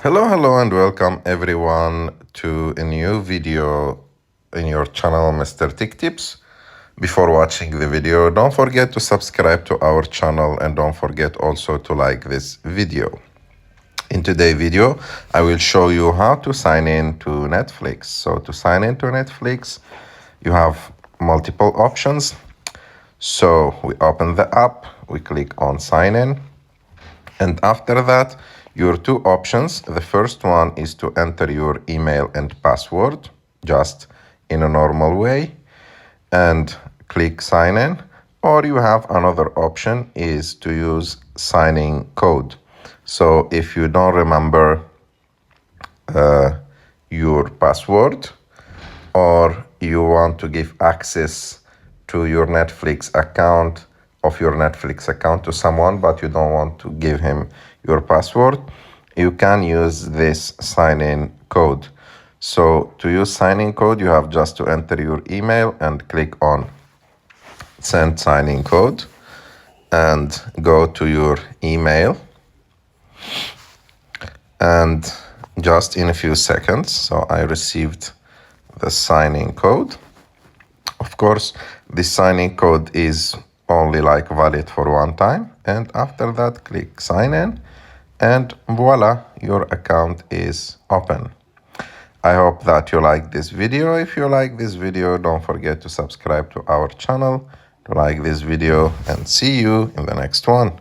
Hello, and welcome everyone to a new video in your channel, Mr. Tech Tips. Before watching the video, don't forget to subscribe to our channel and don't forget also to like this video. In today's video, I will show you how to sign in to Netflix. So to sign in to Netflix, you have multiple options. So we open the app, we click on sign in. And after that, your two options. The first one is to enter your email and password just in a normal way and click sign in. Or you have another option is to use signing code. So if you don't remember your password or you want to give access to your Netflix account to someone, but you don't want to give him your password, you can use this sign-in code. So to use sign-in code, you have just to enter your email and click on send sign-in code and go to your email. And just in a few seconds, so I received the sign-in code. Of course, this sign-in code is only valid for one time, and after that click sign in and voila, your account is open. I hope that you like this video. If you like this video, don't forget to subscribe to our channel, to like this video, and see you in the next one.